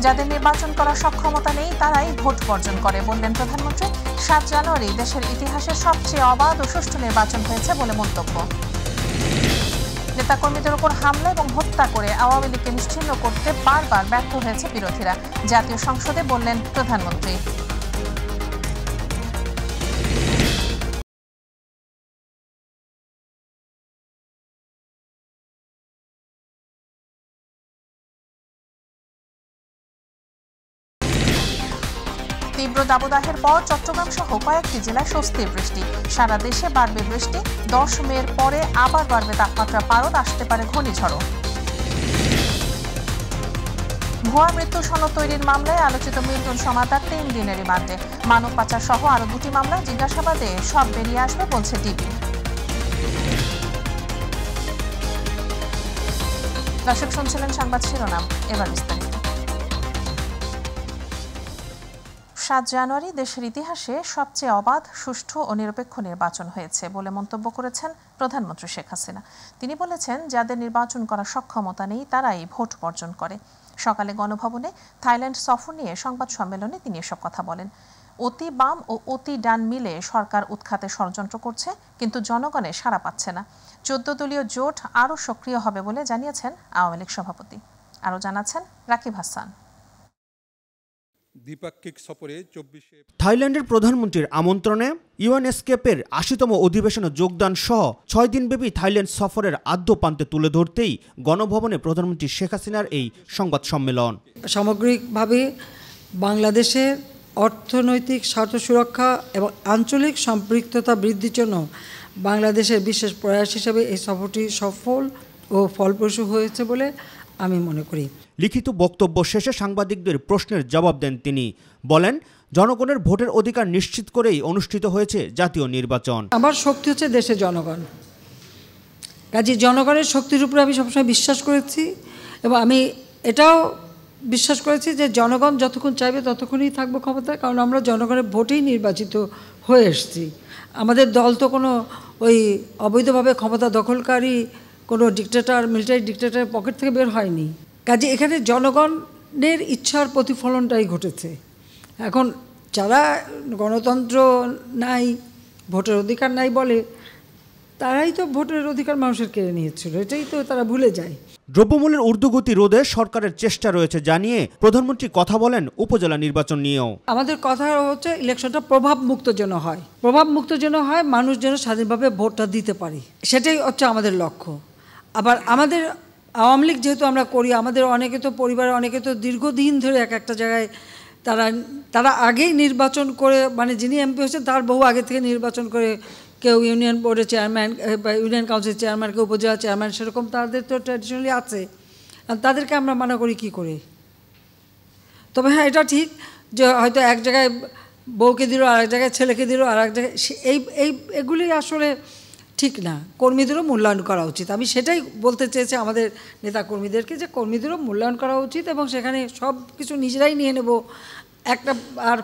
যাদের নির্বাচন করার সক্ষমতা নেই তারাই ভোট বর্জন করে বললেন প্রধানমন্ত্রী। ৭ জানুয়ারি দেশের ইতিহাসে সবচেয়ে অবাধ ও সুষ্ঠু নির্বাচন হয়েছে বলে মন্তব্য। নেতাকর্মীদের উপর হামলা এবং হত্যা করে আওয়ামী লীগকে নিশ্চিহ্ন করতে বারবার ব্যর্থ হয়েছে বিরোধীরা, জাতীয় সংসদে বললেন প্রধানমন্ত্রী। তীব্র দাবদাহের পর চট্টগ্রাম সহ কয়েকটি জেলায় স্বস্তির বৃষ্টি। সারা দেশে বাড়বে বৃষ্টি। 10 মের পরে আবার বাড়বে তাপমাত্রা, পারদ আসতে পারে ঘূর্ণিঝড়ও। ভুয়া মৃত্যু সনদ তৈরির মামলায় আলোচিত মিল্টন সমাদার 3 দিনের রিমান্ডে। মানব পাচার সহ আরো 2টি মামলা, জিজ্ঞাসাবাদে সব বেরিয়ে আসবে বলছে ডিবি। দর্শক শুনছিলেন সংবাদ শিরোনাম, এবার বিস্তারিত। ৭ জানুয়ারি দেশের ইতিহাসে সবচেয়ে অবাধ, সুষ্ঠু ও নিরপেক্ষ নির্বাচন হয়েছে বলে মন্তব্য করেছেন প্রধানমন্ত্রী শেখ হাসিনা। তিনি বলেছেন, যাদের নির্বাচন করার সক্ষমতা নেই তারাই ভোট বর্জন করে। সকালে গণভবনে থাইল্যান্ড সফর নিয়ে সংবাদ সম্মেলনে তিনি এসব কথা বলেন। অতি বাম ও অতি ডান মিলে সরকার উৎখাতে ষড়যন্ত্র করছে, কিন্তু জনগণের সাড়া পাচ্ছে না। 14 দলীয় জোট আরও সক্রিয় হবে বলে জানিয়েছেন আওয়ামী লীগ সভাপতি। আরও জানাচ্ছেন রাকিব হাসান। দ্বিপাক্ষিক সফরে থাইল্যান্ডের প্রধানমন্ত্রীর আমন্ত্রণে ইউএনএসকেপের ৮০তম অধিবেশনে যোগদান সহ 6 দিনব্যাপী থাইল্যান্ড সফরের আদ্যপ্রান্তে তুলে ধরতেই গণভবনে প্রধানমন্ত্রী শেখ হাসিনার এই সংবাদ সম্মেলন। সামগ্রিকভাবে বাংলাদেশের অর্থনৈতিক স্বার্থ সুরক্ষা এবং আঞ্চলিক সম্পৃক্ততা বৃদ্ধির জন্য বাংলাদেশের বিশেষ প্রয়াস হিসেবে এই সফরটি সফল ও ফলপ্রসূ হয়েছে বলে আমি মনে করি। লিখিত বক্তব্য শেষে সাংবাদিকদের প্রশ্নের জবাব দেন তিনি। বলেন, জনগণের ভোটের অধিকার নিশ্চিত করেই অনুষ্ঠিত হয়েছে জাতীয় নির্বাচন। আমার শক্তি হচ্ছে দেশের জনগণ। কাজে জনগণের শক্তির উপরে আমি সবসময় বিশ্বাস করেছি এবং আমি এটাও বিশ্বাস করেছি যে জনগণ যতক্ষণ চাইবে ততক্ষণই থাকবো ক্ষমতায়, কারণ আমরা জনগণের ভোটেই নির্বাচিত হয়ে এসেছি। আমাদের দল তো কোনো ওই অবৈধভাবে ক্ষমতা দখলকারী কোনো ডিক্টেটর, মিলিটারি ডিক্টেটরের পকেট থেকে বের হয়নি। কাজে এখানে জনগণের ইচ্ছার প্রতিফলনটাই ঘটেছে। এখন যারা গণতন্ত্র নাই, ভোটের অধিকার নাই বলে, তারাই তো ভোটের অধিকার মানুষের কেড়ে নিয়েছিল, এটাই তো তারা ভুলে যায়। দ্রব্যমূল্যের ঊর্ধ্বগতি রোধে সরকারের চেষ্টা রয়েছে জানিয়ে প্রধানমন্ত্রী কথা বলেন উপজেলা নির্বাচন নিয়েও। আমাদের কথা হচ্ছে ইলেকশনটা প্রভাব মুক্ত যেন হয়, প্রভাব মুক্ত যেন হয়, মানুষ যেন স্বাধীনভাবে ভোটটা দিতে পারে, সেটাই হচ্ছে আমাদের লক্ষ্য। আবার আমাদের আওয়ামী লীগ যেহেতু আমরা করি, আমাদের অনেকে তো পরিবারে অনেকে তো দীর্ঘদিন ধরে একটা জায়গায় তারা আগেই নির্বাচন করে, মানে যিনি এমপি হয়েছেন তার বহু আগে থেকে নির্বাচন করে, কেউ ইউনিয়ন বোর্ডের চেয়ারম্যান বা ইউনিয়ন কাউন্সিলের চেয়ারম্যান, কেউ উপজেলা চেয়ারম্যান, সেরকম তাদের তো ট্র্যাডিশনালি আছে। তাদেরকে আমরা মানা করি কী করে? তবে হ্যাঁ, এটা ঠিক যে হয়তো এক জায়গায় বউকে দিল, আর এক জায়গায় ছেলেকে দিল, আর এক জায়গায় এগুলি আসলে ঠিক না। কর্মীদেরও মূল্যায়ন করা উচিত। আমি সেটাই বলতে চেয়েছি আমাদের নেতা কর্মীদেরকে, যে কর্মীদেরও মূল্যায়ন করা উচিত এবং সেখানে সব কিছু নিজেরাই নিয়ে নেব, একটা আর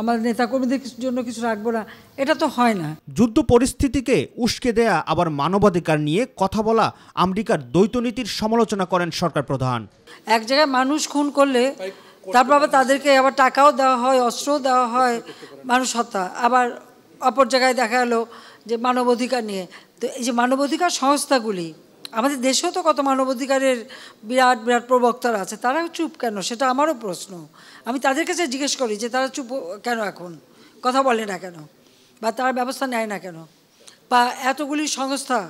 আমাদের নেতা কর্মীদের জন্য কিছু রাখবো না, এটা তো হয় না। যুদ্ধ পরিস্থিতিকে উস্কে দেয়া আবার মানবাধিকার নিয়ে কথা বলা আমেরিকার দ্বৈত নীতির সমালোচনা করেন সরকার প্রধান। এক জায়গায় মানুষ খুন করলে তারপর আবার তাদেরকে আবার টাকাও দেওয়া হয়, অস্ত্রও দেওয়া হয়, মানুষ হত্যা। আবার অপর জায়গায় দেখা গেলো যে মানবাধিকার নিয়ে। তো এই যে মানবাধিকার সংস্থাগুলি, আমাদের দেশেও তো কত মানবাধিকারের বিরাট বিরাট প্রবক্তারা আছে, তারাও চুপ কেন? সেটা আমারও প্রশ্ন। আমি তাদের কাছে জিজ্ঞেস করি যে তারা চুপ কেন, এখন কথা বলে না কেন, বা তারা ব্যবস্থা নেয় না কেন? বা এতগুলি সংস্থা,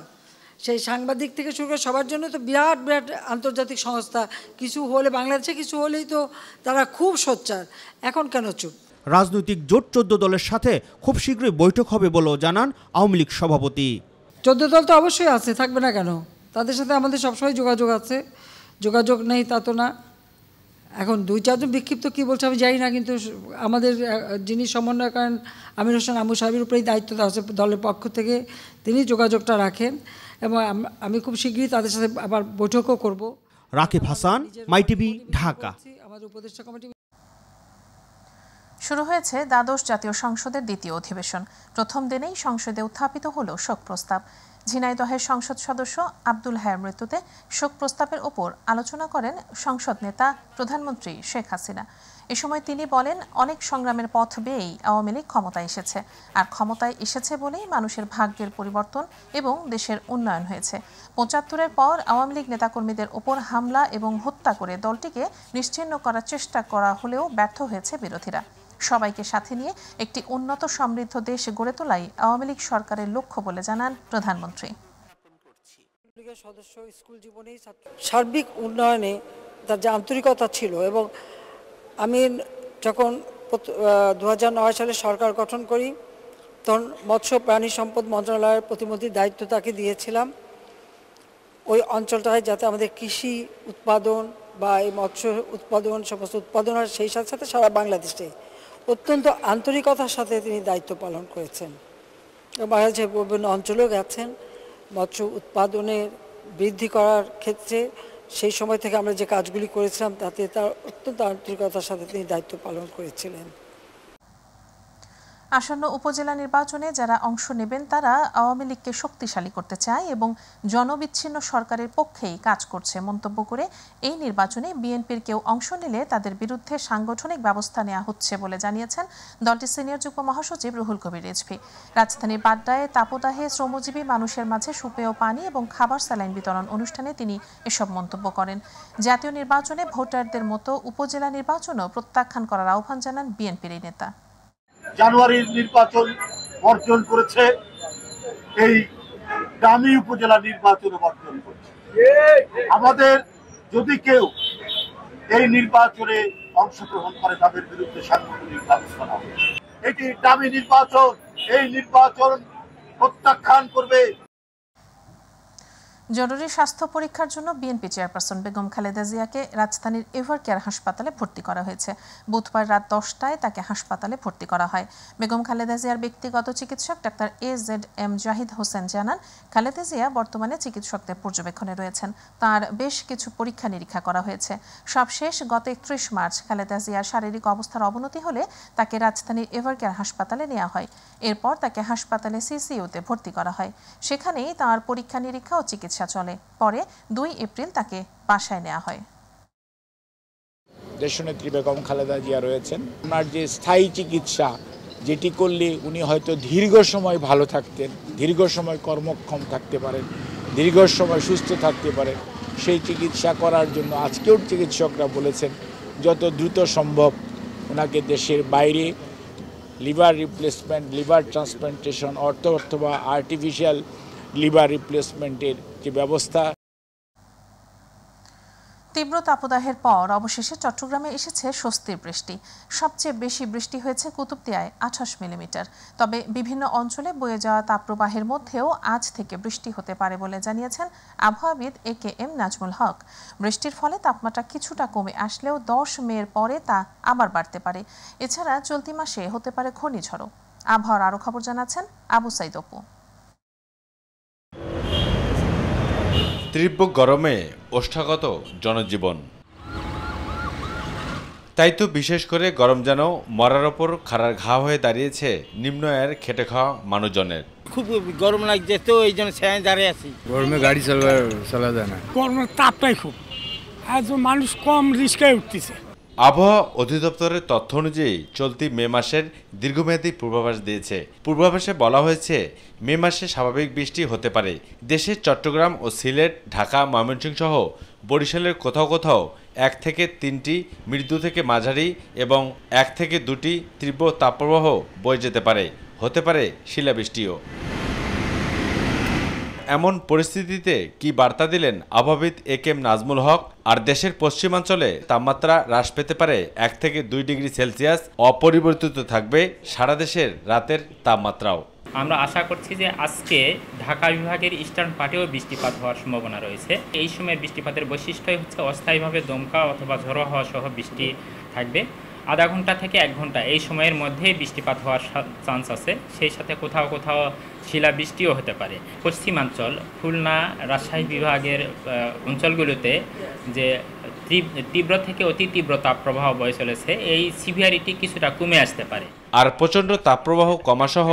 সেই সাংবাদিক থেকে শুরু করে সবার জন্য তো বিরাট বিরাট আন্তর্জাতিক সংস্থা, কিছু হলে বাংলাদেশে কিছু হলেই তো তারা খুব সোচ্চার, এখন কেন চুপ? রাজনৈতিক জোট 14 দলের সাথে খুব শীঘ্রই বৈঠক হবে বলেও জানান আওয়ামী লীগ সভাপতি। 14 দল তো অবশ্যই আছে, থাকবে না কেন? তাদের সাথে আমাদের সবসময় যোগাযোগ আছে, যোগাযোগ নেই তা তো না। এখন 2-4 জন বিক্ষিপ্ত কী বলছে আমি জানি না, কিন্তু আমাদের যিনি সমন্বয় করেন আমির হোসেন আমু সাহেবের উপরেই দায়িত্ব দেওয়া আছে দলের পক্ষ থেকে, তিনি যোগাযোগটা রাখেন এবং আমি খুব শীঘ্রই তাদের সাথে আবার বৈঠকও করব। রাকিব হাসান, মাই টিভি, ঢাকা। আমাদের উপদেষ্টা কমিটি। শুরু হয়েছে দ্বাদশ জাতীয় সংসদের দ্বিতীয় অধিবেশন। প্রথম দিনেই সংসদে উত্থাপিত হলো শোক প্রস্তাব। ঝিনাইদহের সংসদ সদস্য আব্দুল হায়ার মৃত্যুতে শোক প্রস্তাবের ওপর আলোচনা করেন সংসদ নেতা প্রধানমন্ত্রী শেখ হাসিনা। এ সময় তিনি বলেন, অনেক সংগ্রামের পথ বেয়েই আওয়ামী লীগ ক্ষমতায় এসেছে, আর ক্ষমতায় এসেছে বলেই মানুষের ভাগ্যের পরিবর্তন এবং দেশের উন্নয়ন হয়েছে। ৭৫-এর পর আওয়ামী লীগ নেতাকর্মীদের ওপর হামলা এবং হত্যা করে দলটিকে নিশ্চিহ্ন করার চেষ্টা করা হলেও ব্যর্থ হয়েছে বিরোধীরা। সবাইকে সাথে নিয়ে একটি উন্নত সমৃদ্ধ দেশ গড়ে তোলাই আওয়ামী লীগ সরকারের লক্ষ্য বলে জানান প্রধানমন্ত্রী। সদস্য স্কুল জীবনেই সার্বিক উন্নয়নে তার যে আন্তরিকতা ছিল, এবং আমি যখন 2009 সালে সরকার গঠন করি তখন মৎস্য প্রাণী সম্পদ মন্ত্রণালয়ের প্রতিমন্ত্রীর দায়িত্ব তাকে দিয়েছিলাম ওই অঞ্চলটায় যাতে আমাদের কৃষি উৎপাদন বা এই মৎস্য উৎপাদন সমস্ত উৎপাদন হয়, সেই সাথে সাথে সারা বাংলাদেশে অত্যন্ত আন্তরিকতার সাথে তিনি দায়িত্ব পালন করেছেন। বাংলাদেশের বিভিন্ন অঞ্চলেও গেছেন মৎস্য উৎপাদনের বৃদ্ধি করার ক্ষেত্রে। সেই সময় থেকে আমরা যে কাজগুলি করেছিলাম তাতে তার অত্যন্ত আন্তরিকতার সাথে তিনি দায়িত্ব পালন করেছিলেন। আসন্ন উপজেলা নির্বাচনে যারা অংশ নেবেন তারা আওয়ামী লীগকে শক্তিশালী করতে চায় এবং জনবিচ্ছিন্ন সরকারের পক্ষেই কাজ করছে মন্তব্য করে এই নির্বাচনে বিএনপির কেউ অংশ নিলে তাদের বিরুদ্ধে সাংগঠনিক ব্যবস্থা নেওয়া হচ্ছে বলে জানিয়েছেন দলটির সিনিয়র যুগ্ম মহাসচিব রুহুল কবির রিজভী। রাজধানীর বাড্ডায় তাপদাহে শ্রমজীবী মানুষের মাঝে সুপেয় পানি এবং খাবার স্যালাইন বিতরণ অনুষ্ঠানে তিনি এসব মন্তব্য করেন। জাতীয় নির্বাচনে ভোটারদের মতো উপজেলা নির্বাচনও প্রত্যাখ্যান করার আহ্বান জানান বিএনপির এই নেতা। জানুয়ারির নির্বাচন বর্জন করেছে, এই দামি উপজেলা নির্বাচন বর্জন করেছে। আমাদের যদি কেউ এই নির্বাচনে অংশগ্রহণ করে তাদের বিরুদ্ধে সাংগঠনিক ব্যবস্থা নেওয়া হবে। এটি দামি নির্বাচন, এই নির্বাচন প্রত্যাখ্যান করবে। জরুরি স্বাস্থ্য পরীক্ষার জন্য বিএনপি চেয়ারপারসন বেগম খালেদা জিয়াকে রাজধানীর এভার কেয়ার হাসপাতালে ভর্তি করা হয়েছে। বুধবার রাত 10টায় তাকে হাসপাতালে ভর্তি করা হয়। বেগম খালেদা জিয়ার ব্যক্তিগত চিকিৎসক ডাক্তার AZM জাহিদ হোসেন জানান, খালেদা জিয়া বর্তমানে চিকিৎসকদের পর্যবেক্ষণে রয়েছেন। তার বেশ কিছু পরীক্ষা নিরীক্ষা করা হয়েছে। সবশেষ গত 31 মার্চ খালেদা জিয়ার শারীরিক অবস্থার অবনতি হলে তাকে রাজধানীর এভার কেয়ার হাসপাতালে নেওয়া হয়। এরপর তাকে হাসপাতালে CCUতে ভর্তি করা হয়। সেখানেই তার পরীক্ষা নিরীক্ষা ও চিকিৎসা চলে। পরে 2 এপ্রিল তাকে বাসায় নেওয়া হয়। দেশনেত্রী বেগম খালেদা জিয়া রয়েছেন, ওনার যে স্থায়ী চিকিৎসা যেটি করলে উনি হয়তো দীর্ঘ সময় ভালো থাকতেন, দীর্ঘ সময় কর্মক্ষম থাকতে পারেন, দীর্ঘ সময় সুস্থ থাকতে পারেন, সেই চিকিৎসা করার জন্য আজকেও চিকিৎসকরা বলেছেন যত দ্রুত সম্ভব ওনাকে দেশের বাইরে লিভার রিপ্লেসমেন্ট, লিভার ট্রান্সপ্লান্টেশন অথবা আর্টিফিশিয়াল লিভার রিপ্লেসমেন্টের যে ব্যবস্থা। তীব্র তাপদাহের পর অবশেষে চট্টগ্রামে এসেছে স্বস্তির বৃষ্টি। সবচেয়ে বেশি বৃষ্টি হয়েছে কুতুবদিয়ায় 28 মিলিমিটার। তবে বিভিন্ন অঞ্চলে বয়ে যাওয়া তাপপ্রবাহের মধ্যেও আজ থেকে বৃষ্টি হতে পারে বলে জানিয়েছেন আবহাওয়াবিদ AKM নাজমুল হক। বৃষ্টির ফলে তাপমাত্রা কিছুটা কমে আসলেও 10 মের পরে তা আবার বাড়তে পারে। এছাড়া চলতি মাসে হতে পারে ঘূর্ণিঝড়ও। আবহাওয়ার আরও খবর জানাচ্ছেন আবু সাইদ অপু। তীব্র গরমে ওষ্ঠাগত জনজীবন, তাই তো বিশেষ করে গরম যেন মরার ওপর খাড়ার ঘা হয়ে দাঁড়িয়েছে নিম্ন আয়ের খেটে খাওয়া মানুষজনের। খুব গরম লাগছে তো এই জন্য সেখানে দাঁড়িয়ে আছি। গরমে গাড়ি চলা যায় না, গরমের তাপটাই খুব, আজ মানুষ কম রিস্কে উঠতেছে। আবহাওয়া অধিদপ্তরের তথ্য অনুযায়ী চলতি মে মাসের দীর্ঘমেয়াদী পূর্বাভাস দিয়েছে। পূর্বাভাসে বলা হয়েছে মে মাসে স্বাভাবিক বৃষ্টি হতে পারে। দেশের চট্টগ্রাম ও সিলেট, ঢাকা, ময়মনসিংহ সহ বরিশালের কোথাও কোথাও 1 থেকে 3টি মৃদু থেকে মাঝারি এবং 1 থেকে 2টি তীব্র তাপপ্রবাহ বয়ে যেতে পারে। হতে পারে শিলাবৃষ্টিও। এমন পরিস্থিতিতে কি বার্তা দিলেন আবহাওয়াবিদ AKM নাজমুল হক? আর দেশের পশ্চিমাঞ্চলে তাপমাত্রা হ্রাস পেতে পারে 1 থেকে 2 ডিগ্রি সেলসিয়াস। অপরিবর্তিত থাকবে সারা দেশের রাতের তাপমাত্রাও। আমরা আশা করছি যে আজকে ঢাকা বিভাগের ইস্টার্ন পার্টেও বৃষ্টিপাত হওয়ার সম্ভাবনা রয়েছে। এই সময়ের বৃষ্টিপাতের বৈশিষ্ট্যই হচ্ছে অস্থায়ীভাবে দমকা অথবা ঝড়ো হওয়া সহ বৃষ্টি থাকবে। আধা ঘন্টা থেকে 1 ঘন্টা এই সময়ের মধ্যে বৃষ্টিপাত হওয়ার চান্স আছে। সেই সাথে কোথাও কোথাও শিলাবৃষ্টিও হতে পারে। পশ্চিমাঞ্চল, খুলনা, রাজশাহী বিভাগের অঞ্চলগুলোতে যে তীব্র থেকে অতি তীব্র তাপপ্রবাহ বয়ে চলেছে, এই সিভিয়ারিটি কিছুটা কমে আসতে পারে। আর প্রচণ্ড তাপপ্রবাহ কমাসহ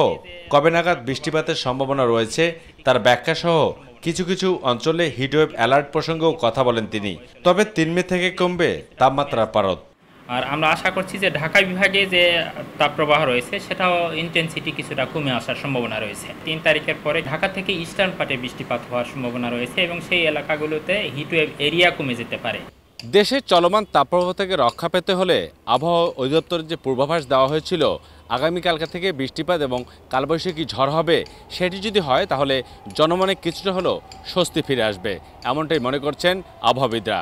কবে নাগাদ বৃষ্টিপাতের সম্ভাবনা রয়েছে তার ব্যাখ্যাসহ কিছু কিছু অঞ্চলে হিটওয়েভ অ্যালার্ট প্রসঙ্গেও কথা বলেন তিনি। তবে 3 মে থেকে কমবে তাপমাত্রার পারদ। আর আমরা আশা করছি যে ঢাকা বিভাগে যে তাপপ্রবাহ রয়েছে সেটাও ইন্টেন্সিটি কিছুটা কমে আসার সম্ভাবনা রয়েছে। 3 তারিখের পরে ঢাকা থেকে ইস্টার্ন পার্টে বৃষ্টিপাত হওয়ার সম্ভাবনা রয়েছে এবং সেই এলাকাগুলোতে হিটওয়েভ এরিয়া কমে যেতে পারে। দেশের চলমান তাপপ্রবাহ থেকে রক্ষা পেতে হলে আবহাওয়া অধিদপ্তরের যে পূর্বাভাস দেওয়া হয়েছিল আগামীকালকা থেকে বৃষ্টিপাত এবং কালবৈশাখী ঝড় হবে, সেটি যদি হয় তাহলে জনমনে কিছুটা হলেও স্বস্তি ফিরে আসবে, এমনটাই মনে করছেন আবহাওয়াবিদরা।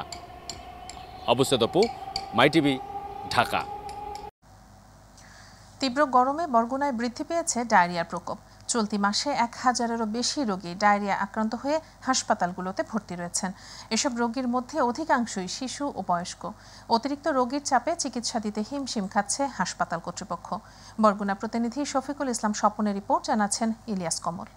আবু সাইদ অপু, মাই টিভি, ঢাকা। তীব্র গরমে বরগুনায় বৃদ্ধি পেয়েছে ডায়রিয়ার প্রকোপ। চলতি মাসে 1000-এরও বেশি রোগী ডায়রিয়া আক্রান্ত হয়ে হাসপাতালগুলোতে ভর্তি রয়েছেন। এসব রোগীর মধ্যে অধিকাংশই শিশু ও বয়স্ক। অতিরিক্ত রোগীর চাপে চিকিৎসা দিতে হিমশিম খাচ্ছে হাসপাতাল কর্তৃপক্ষ। বরগুনা প্রতিনিধি শফিকুল ইসলাম স্বপনের রিপোর্ট, জানাচ্ছেন ইলিয়াস কমল।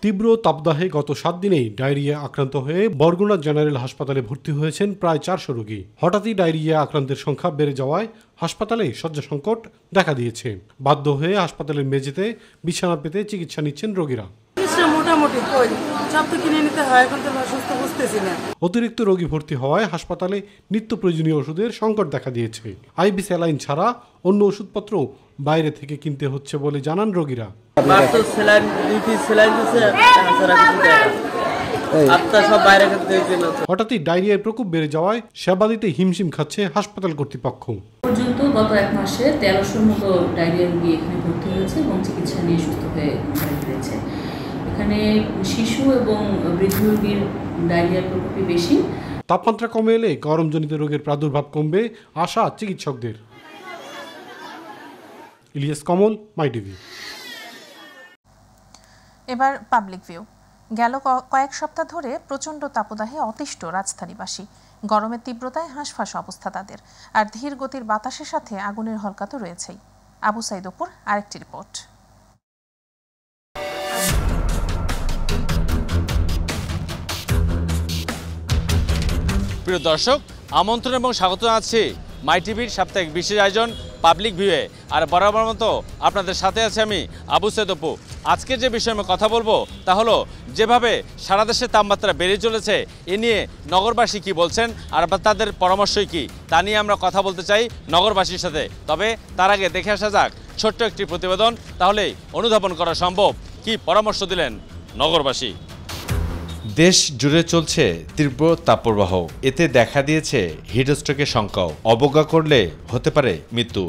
তীব্র তাপদাহে গত 7 দিনেই ডায়রিয়া আক্রান্ত হয়ে বরগুনা জেনারেল হাসপাতালে ভর্তি হয়েছেন প্রায় 400 রোগী। হঠাৎই ডায়রিয়া আক্রান্তের সংখ্যা বেড়ে যাওয়ায় হাসপাতালে শয্যা সংকট দেখা দিয়েছে। বাধ্য হয়ে হাসপাতালের মেঝেতে বিছানা পেতে চিকিৎসা নিচ্ছেন রোগীরা। অতিরিক্ত রোগী ভর্তি হওয়ায় হাসপাতালে নিত্য প্রয়োজনীয় ওষুধের সংকট দেখা দিয়েছে। আইভি স্যালাইন ছাড়া অন্য ওষুধপত্র বাইরে থেকে কিনতে হচ্ছে বলে জানান রোগীরা। হঠাৎই ডায়রিয়ার প্রকোপ বেড়ে যাওয়ায় সেবা দিতে হিমশিম খাচ্ছে হাসপাতাল কর্তৃপক্ষ। পর্যন্ত গত 1 মাসে 1300-র মতো ডায়রিয়া রোগী এখানে ভর্তি হয়েছে এবং চিকিৎসা নিয়ে সুস্থ হয়ে ফিরেছে। এখানে শিশু এবং বৃদ্ধ রোগীর ডায়রিয়ার প্রকোপই বেশি। তাপমাত্রা কমে এলে গরমজনিত রোগের প্রাদুর্ভাব কমবে আশা চিকিৎসকদের। ইলিয়াস কমল, মাই টিভি। এবার পাবলিক ভিউ। গেল কয়েক সপ্তাহ ধরে প্রচণ্ড তাপদাহে অতিষ্ঠ রাজধানীবাসী। গরমের তীব্রতায় হাঁসফাঁস অবস্থা তাদের, আর ধীর গতির বাতাসের সাথে আগুনের হলকা তো রয়েছেই। আবু সাইদ অপুর আরেকটি রিপোর্ট। প্রিয় দর্শক, আমন্ত্রণ এবং স্বাগত জানাচ্ছি মাই টিভির সাপ্তাহিক বিশেষ আয়োজন পাবলিক ভিউয়ে। আর বরাবর মতো আপনাদের সাথে আছে আমি আবু সাইদ অপু। আজকে যে বিষয়ে আমি কথা বলবো তা হলো যেভাবে সারা দেশে তাপমাত্রা বেড়ে চলেছে এ নিয়ে নগরবাসী কি বলছেন আর তাদের পরামর্শই কি, তা নিয়ে আমরা কথা বলতে চাই নগরবাসীর সাথে। তবে তার আগে দেখে আসা যাক ছোট্ট একটি প্রতিবেদন, তাহলেই অনুধাবন করা সম্ভব কি পরামর্শ দিলেন নগরবাসী। দেশ জুড়ে চলছে তীব্র তাপপ্রবাহ। এতে দেখা দিয়েছে হিটস্ট্রোকের সংখ্যাও। অবজ্ঞা করলে হতে পারে মৃত্যু।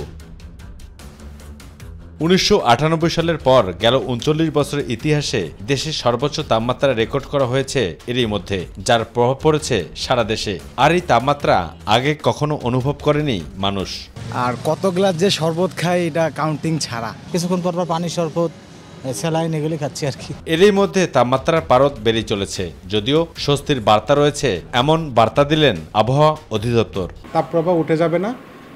1998 সালের পর গেল 39 বছরের ইতিহাসে দেশের সর্বোচ্চ তাপমাত্রা রেকর্ড করা হয়েছে এরই মধ্যে, যার প্রভাব পড়েছে সারা দেশে। আর এই তাপমাত্রা আগে কখনো অনুভব করেনি মানুষ। আর কত গ্লাস যে শরবত খায় এটা কাউন্টিং ছাড়া, কিছুক্ষণ পর পানি শরবত, স্যালাইন এগুলি খাচ্ছি আর কি। এরই মধ্যে তাপমাত্রার পারদ বেড়ে চলেছে, যদিও স্বস্তির বার্তা রয়েছে, এমন বার্তা দিলেন আবহাওয়া অধিদপ্তর। তাপপ্রবাহ উঠে যাবে না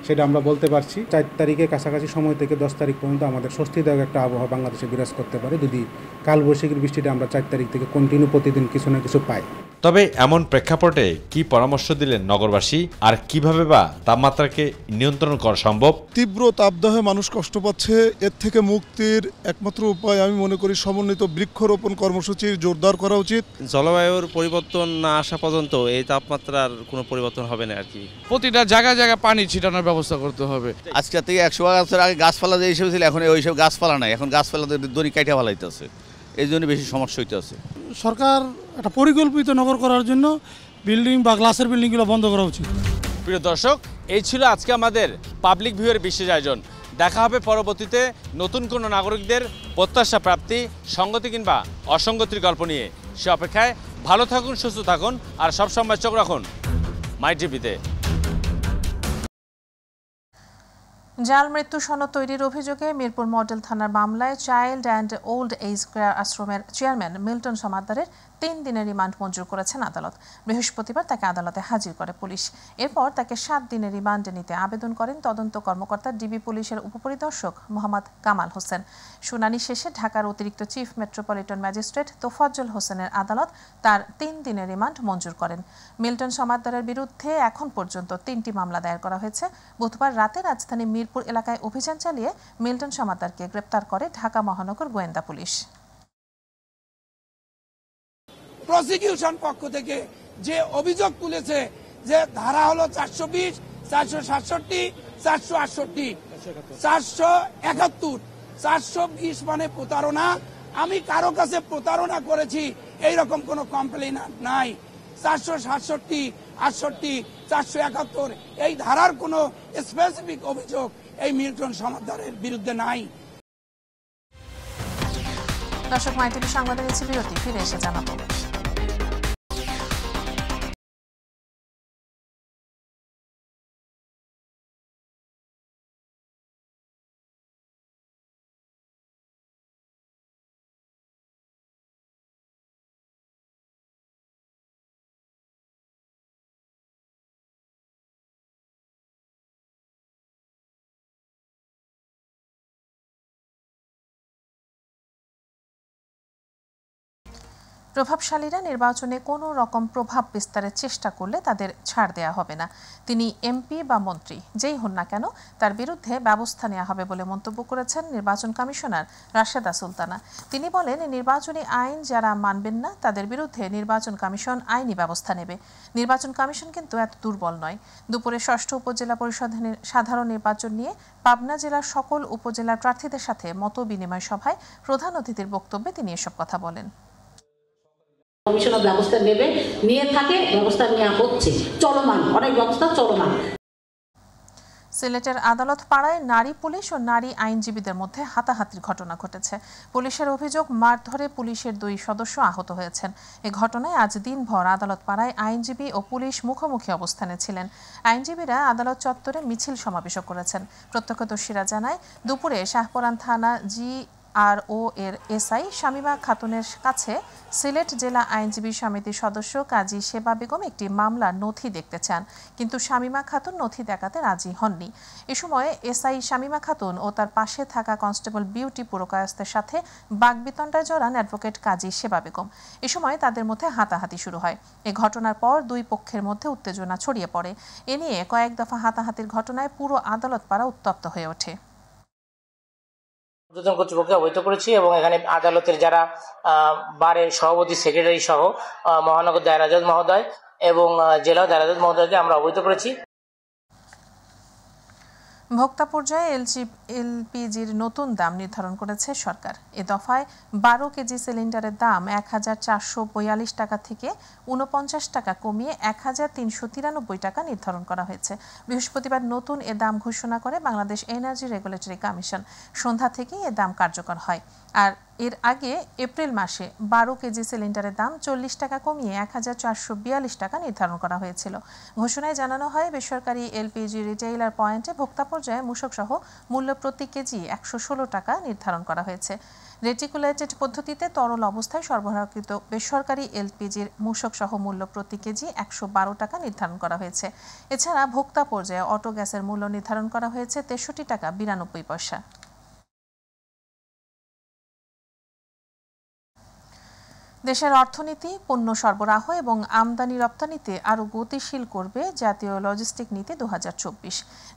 সেটা আমরা বলতে পারছি। 4 তারিখের কাছাকাছি সময় থেকে 10 তারিখ পর্যন্ত আমাদের স্বস্তিদায়ক একটা আবহাওয়া বাংলাদেশে বিরাজ করতে পারে, যদি কালবৈশাখীর বৃষ্টিটা আমরা 4 তারিখ থেকে কন্টিনিউ প্রতিদিন কিছু না কিছু পাই। তবে এমন প্রেক্ষাপটে কি পরামর্শ দিলেন নগরবাসী, আর কিভাবে বা তাপমাত্রাকে নিয়ন্ত্রণ করা সম্ভব? তীব্র তাপদাহে মানুষ কষ্ট পাচ্ছে, এর থেকে মুক্তির একমাত্র উপায় আমি মনে করি সমন্বিত বৃক্ষরোপণ কর্মসূচি জোরদার করা উচিত। জলবায়ুর পরিবর্তন না আসা পর্যন্ত এই তাপমাত্রার কোনো পরিবর্তন হবে না আর কি। প্রতিটা জায়গায় জায়গায় পানি ছিটানোর ব্যবস্থা করতে হবে। আজকে থেকে 100 বছর আগে গাছপালা যে হিসেবে ছিল, এখন ওইসব গাছপালা নাই, এখন গাছপালা দড়ি কাটা ফেলাইতেছে, এই জন্য বেশি সমস্যা হইতেছে। সরকার একটা পরিকল্পিত নগর করার জন্য বিল্ডিং বা গ্লাসের বিল্ডিংগুলো বন্ধ করা উচিত। প্রিয় দর্শক, এই ছিল আজকে আমাদের পাবলিক ভিউয়ের বিশেষ আয়োজন। দেখা হবে পরবর্তীতে নতুন কোনো নাগরিকদের প্রত্যাশা প্রাপ্তি, সংগতি কিংবা অসঙ্গতির গল্প নিয়ে। সে অপেক্ষায় ভালো থাকুন, সুস্থ থাকুন, আর সবসময় চোখ রাখুন মাই টিভিতে। জাল মৃত্যু সনদ তৈরির অভিযোগে মিরপুর মডেল থানার মামলায় child and old age care আশ্রমের চেয়ারম্যান মিল্টন সমাদ্দারের 3 দিনের রিমান্ড মঞ্জুর করেছেন আদালত। বৃহস্পতিবার তাকে আদালতে হাজির করে পুলিশ। এরপর তাকে 7 দিনের রিমান্ডে নিতে আবেদন করেন তদন্ত কর্মকর্তা ডিবি পুলিশের উপপরিদর্শক মোহাম্মদ কামাল হোসেন। শুনানি শেষে ঢাকার অতিরিক্ত চিফ মেট্রোপলিটন ম্যাজিস্ট্রেট তোফাজ্জল হোসেনের আদালত তার 3 দিনের রিমান্ড মঞ্জুর করেন। মিল্টন সমাদ্দারের বিরুদ্ধে এখন পর্যন্ত 3টি মামলা দায়ের করা হয়েছে। বুধবার রাতে রাজধানী মিরপুর এলাকায় অভিযান চালিয়ে মিল্টন সমাদ্দারকে গ্রেপ্তার করে ঢাকা মহানগর গোয়েন্দা পুলিশ। প্রসিকিউশন পক্ষ থেকে যে অভিযোগ তুলেছে যে ধারা হলো 420, 467, 468, 471, 420 মানে প্রতারণা। আমি কারো কাছে প্রতারণা করেছি এইরকম কোনো কমপ্লেইন নাই। 467, 68, 471 এই ধারার কোনো স্পেসিফিক অভিযোগ এই মিল্টন সমাদ্দারের বিরুদ্ধে নাই। দর্শক, মাইটিভি সংবাদে নিচ্ছে বিরতি, ফিরে এসে জানাবো। প্রভাবশালীরা নির্বাচনে কোনো রকম প্রভাব বিস্তারের চেষ্টা করলে তাদের ছাড় দেয়া হবে না। তিনি এমপি বা মন্ত্রী যেই হন না কেন তার বিরুদ্ধে ব্যবস্থা নেওয়া হবে বলে মন্তব্য করেছেন নির্বাচন কমিশনার রাশেদা সুলতানা। তিনি বলেন, নির্বাচনী আইন যারা মানবেন না তাদের বিরুদ্ধে নির্বাচন কমিশন আইনি ব্যবস্থা নেবে। নির্বাচন কমিশন কিন্তু এত দুর্বল নয়। দুপুরে 6ষ্ঠ উপজেলা পরিষদের সাধারণ নির্বাচন নিয়ে পাবনা জেলার সকল উপজেলার প্রার্থীদের সাথে মত বিনিময় সভায় প্রধান অতিথির বক্তব্যে তিনি এসব কথা বলেন। কমিশনার ব্যবস্থা নেবে, নিয়ে থাকে, ব্যবস্থা নেওয়া হচ্ছে, চলমান, অনেক ব্যবস্থা চলমান। সিলেটের আদালত পাড়ায় নারী পুলিশ ও নারী আইনজীবীদের মধ্যে হাতাহাতির ঘটনা ঘটেছে। পুলিশের অভিযোগ, মারধরে পুলিশের 2 সদস্য আহত হয়েছেন। এ ঘটনায় আজ দিনভর আদালত পাড়ায় আইনজীবী ও পুলিশ মুখোমুখি অবস্থানে ছিলেন। আইনজীবীরা আদালত চত্বরে মিছিল সমাবেশও করেছেন। প্রত্যক্ষদর্শীরা জানায়, দুপুরে শাহপরান থানা GRO এর SI শামীমা খাতুনের কাছে সিলেট জেলা আইনজীবী সমিতির সদস্য কাজী সেবা বেগম একটি মামলার নথি দেখতে চান, কিন্তু শামীমা খাতুন নথি দেখাতে রাজি হননি। এ সময় SI শামীমা খাতুন ও তার পাশে থাকা কনস্টেবল বিউটি পুরকায়স্তের সাথে বাগবিতণ্ডায় জড়ান অ্যাডভোকেট কাজী সেবা বেগম। এ সময় তাদের মধ্যে হাতাহাতি শুরু হয়। এ ঘটনার পর 2 পক্ষের মধ্যে উত্তেজনা ছড়িয়ে পড়ে। এ নিয়ে কয়েক দফা হাতাহাতির ঘটনায় পুরো আদালত পাড়া উত্তপ্ত হয়ে ওঠে। ঊর্ধ্বতন কর্তৃপক্ষকে অবহিত করেছি এবং এখানে আদালতের যারা বারের সভাপতি, সেক্রেটারি সহ মহানগর দায়রা জজ মহোদয় এবং জেলা দায়রা জজ মহোদয়কে আমরা অবহিত করেছি। ভোক্তা পর্যায়ে LPGর নতুন দাম নির্ধারণ করেছে সরকার। এ দফায় 12 কেজি সিলিন্ডারের দাম 1442 টাকা থেকে 49 টাকা কমিয়ে 1393 টাকা নির্ধারণ করা হয়েছে। বৃহস্পতিবার নতুন এ দাম ঘোষণা করে বাংলাদেশ এনার্জি রেগুলেটরি কমিশন। সন্ধ্যা থেকেই এ দাম কার্যকর হয়। আর এর আগে এপ্রিল মাসে 12 কেজি সিলিন্ডারের দাম 40 টাকা কমিয়ে 1442 টাকা নির্ধারণ করা হয়েছিল। ঘোষণায় জানানো হয়, বেসরকারি LPG রিটেইলার পয়েন্টে ভোক্তা পর্যায়ে মূসক সহ মূল্য প্রতি কেজি 116 টাকা নির্ধারণ করা হয়েছে। রেটিকুলেটেড পদ্ধতিতে তরল অবস্থায় সরবরাহকৃত বেসরকারি LPGর মূসক সহ মূল্য প্রতি কেজি 112 টাকা নির্ধারণ করা হয়েছে। এছাড়া ভোক্তা পর্যায়ে অটো গ্যাসের মূল্য নির্ধারণ করা হয়েছে 63 টাকা 92 পয়সা। দেশের অর্থনীতি, পণ্য সরবরাহ এবং আমদানি রপ্তানিতে আরও গতিশীল করবে জাতীয় লজিস্টিক নীতি 2024।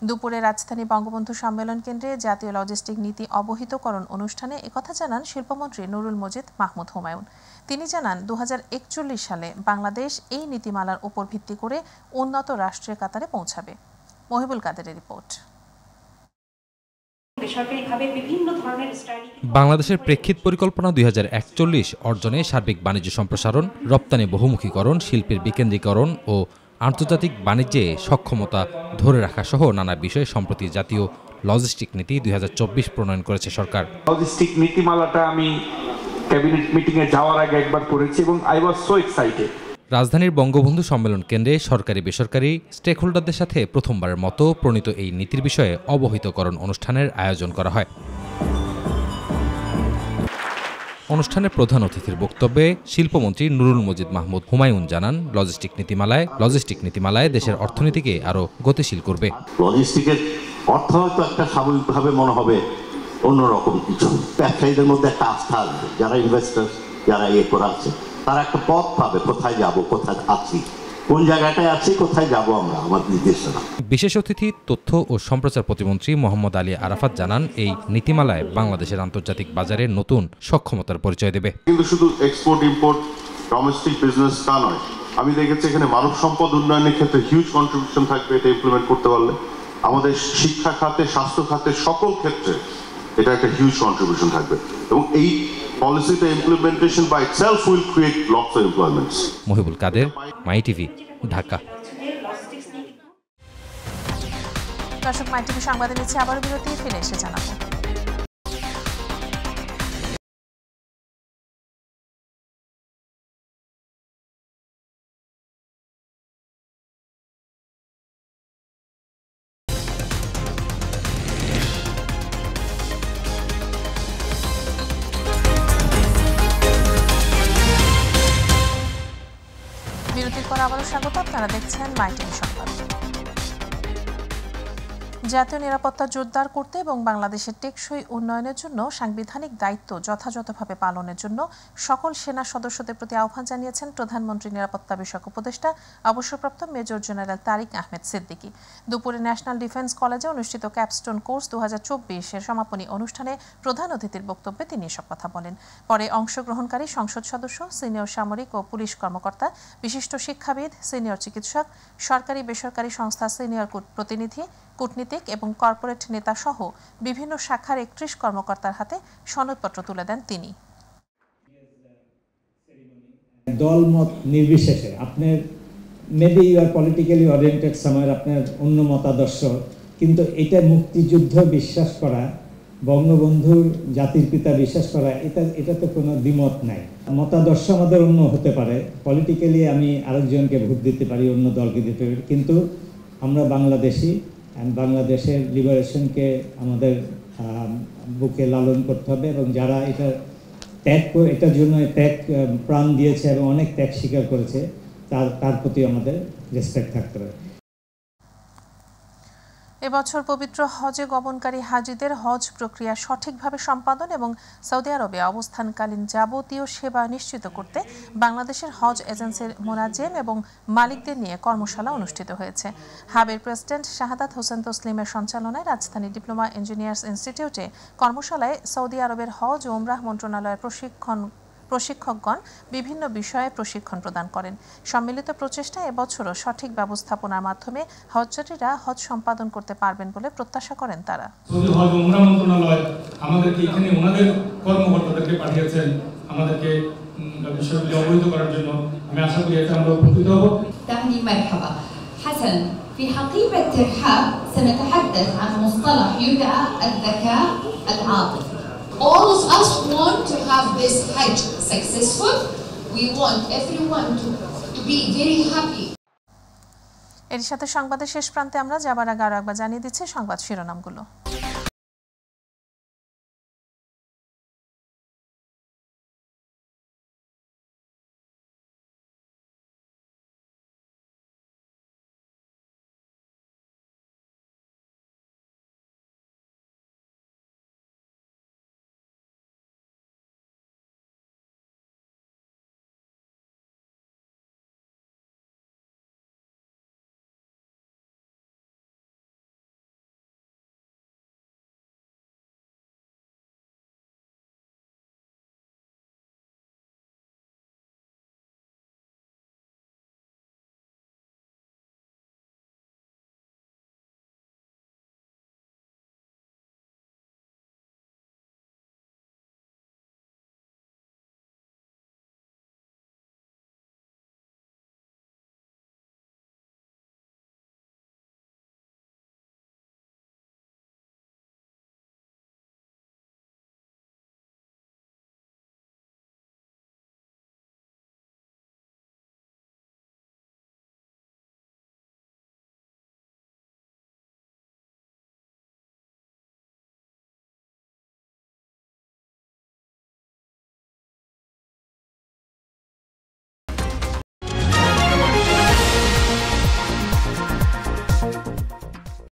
দুপুরে রাজধানী বঙ্গবন্ধু সম্মেলন কেন্দ্রে জাতীয় লজিস্টিক নীতি অবহিতকরণ অনুষ্ঠানে একথা জানান শিল্পমন্ত্রী নুরুল মজিদ মাহমুদ হুমায়ুন। তিনি জানান, 2041 সালে বাংলাদেশ এই নীতিমালার উপর ভিত্তি করে উন্নত রাষ্ট্রের কাতারে পৌঁছাবে। মহিবুল কাদেরের রিপোর্ট। বাংলাদেশের প্রেক্ষিত পরিকল্পনা 2041 অর্জনে সার্বিক বাণিজ্য সম্প্রসারণ, রপ্তানি বহুমুখীকরণ, শিল্পের বিকেন্দ্রীকরণ ও আন্তর্জাতিক বাণিজ্যে সক্ষমতা ধরে রাখা সহ নানা বিষয়ে সম্প্রতি জাতীয় লজিস্টিক নীতি 2024 প্রণয়ন করেছে সরকার। লজিস্টিক নীতিমালাটা আমি ক্যাবিনেট মিটিংয়ে যাওয়ার আগে একবার পড়েছি এবং আই ওয়াজ সো এক্সাইটেড। রাজধানীর বঙ্গবন্ধু সম্মেলন কেন্দ্রে সরকারি বেসরকারি স্টেকহোল্ডারদের সাথে প্রথমবারের মতো প্রণীত এই নীতির বিষয়ে অবহিতকরণ অনুষ্ঠানের আয়োজন করা হয়। অনুষ্ঠানে প্রধান অতিথির বক্তব্যে শিল্পমন্ত্রী নুরুল মজিদ মাহমুদ হুমায়ুন জানান, লজিস্টিক নীতিমালায় দেশের অর্থনীতিকে আরও গতিশীল করবে। লজিস্টিকের অর্থ হয়তো একটা স্বাভাবিকভাবে মনে হবে অন্যরকম কিছু, ব্যবসায়ীদের মধ্যে একটা আস্থা আসবে, যারা ইনভেস্টার যারা করা আছে তারা একটা পথ পাবে, কোথায় যাব, কোথায় আছি, কোন জায়গাটায় আছি, কোথায় যাব আমরা, আমার নির্দেশনা। বিশেষ অতিথি তথ্য ও সম্প্রচার প্রতিমন্ত্রী মোহাম্মদ আলী আরাফাত জানান, এই নীতিমালায় বাংলাদেশের আন্তর্জাতিক বাজারে নতুন সক্ষমতার পরিচয় দেবে। কিন্তু শুধু এক্সপোর্ট ইম্পোর্ট ডোমেস্টিক বিজনেস তা নয়, আমি দেখেছি এখানে মানব সম্পদ উন্নয়নের ক্ষেত্রে হিউজ কন্ট্রিবিউশন থাকবে এটা ইমপ্লিমেন্ট করতে পারলে। আমাদের শিক্ষা খাতে, স্বাস্থ্য খাতে, সকল ক্ষেত্রে এটা একটা হিউজ কন্ট্রিবিউশন থাকবে এবং এই পলিসিটা implementation by itself will create lots of employments. Mohibul Kader, my TV, Dhaka. দর্শক, মাই টিভি সংবাদে নিচ্ছে আবারও বিরতি, ফিরে এসে জানাবো। বিরতির পর আবারও স্বাগত, আপনারা দেখছেন মাই টিভি সংবাদ। জাতীয় নিরাপত্তা জোরদার করতে এবং বাংলাদেশের টেকসই উন্নয়নের জন্য সাংবিধানিক দায়িত্ব যথাযথভাবে পালনের জন্য সকল সেনা সদস্যদের প্রতি আহ্বান জানিয়েছেন প্রধানমন্ত্রী নিরাপত্তা বিষয়ক উপদেষ্টা অবসরপ্রাপ্ত মেজর জেনারেল তারিক আহমেদ সিদ্দিকী। দুপুরে ন্যাশনাল ডিফেন্স কলেজে অনুষ্ঠিত ক্যাপস্টোন কোর্স 2024-এর সমাপনী অনুষ্ঠানে প্রধান অতিথির বক্তব্যে তিনি এসব কথা বলেন। পরে অংশগ্রহণকারী সংসদ সদস্য, সিনিয়র সামরিক ও পুলিশ কর্মকর্তা, বিশিষ্ট শিক্ষাবিদ, সিনিয়র চিকিৎসক, সরকারি বেসরকারি সংস্থার সিনিয়র প্রতিনিধি, কূটনীতিক এবং কর্পোরেট নেতা সহ বিভিন্ন শাখার 31 কর্মকর্তার হাতে সনদপত্র তুলে দেন তিনি। দলমত নির্বিশেষে আপনার maybe you are politically oriented সামার, আপনার অন্য মতাদর্শ, কিন্তু এটা মুক্তিযুদ্ধ বিশ্বাস করা, বঙ্গবন্ধুর জাতির পিতা বিশ্বাস করা, এটা তো কোনো দ্বিমত নাই। মতাদর্শ আমাদের অন্য হতে পারে, পলিটিক্যালি আমি আরেকজনকে ভোট দিতে পারি, অন্য দলকে দিতে পারি, কিন্তু আমরা বাংলাদেশি, বাংলাদেশের লিবারেশনকে আমাদের বুকে লালন করতে হবে এবং যারা এটার জন্য প্রাণ দিয়েছে এবং অনেক ত্যাগ স্বীকার করেছে তার প্রতি আমাদের রেসপেক্ট থাকতে হবে। এবছর পবিত্র হজে গমনকারী হাজিদের হজ প্রক্রিয়া সঠিকভাবে সম্পাদন এবং সৌদি আরবে অবস্থানকালীন যাবতীয় সেবা নিশ্চিত করতে বাংলাদেশের হজ এজেন্সির মোনাজেম এবং মালিকদের নিয়ে কর্মশালা অনুষ্ঠিত হয়েছে। হাবের প্রেসিডেন্ট শাহাদাত হোসেন তসলিমের সঞ্চালনায় রাজধানী ডিপ্লোমা ইঞ্জিনিয়ার্স ইনস্টিটিউটে কর্মশালায় সৌদি আরবের হজ ও উমরাহ মন্ত্রণালয়ের প্রশিক্ষকগণ বিভিন্ন বিষয়ে প্রশিক্ষণ প্রদান করেন। সম্মিলিত প্রচেষ্টায় এবছরও সঠিক ব্যবস্থাপনার মাধ্যমে হজযাত্রীরা হজ সম্পাদন করতে পারবেন বলে প্রত্যাশা করেন তারা। সৌদি হজ ও উমরাহ মন্ত্রণালয় আমাদেরকে এখানে ওনাদের কর্মকর্তাদেরকে পাঠিয়েছেন আমাদেরকে বিষয়গুলি অবহিত করার জন্য। আমি আশা করি এতে আমরা উপকৃত হব। تعني مرحبا حسن في حقيبة ترحاب سنتحدث عن مصطلح يدعى الذكاء العاطفي. All of us want to have this Hajj successful. We want everyone to be very happy. এর সাথে সংবাদের শেষ প্রান্তে আমরা যাবার আগে আরো একবার জানিয়ে দিচ্ছি সংবাদ শিরোনামগুলো।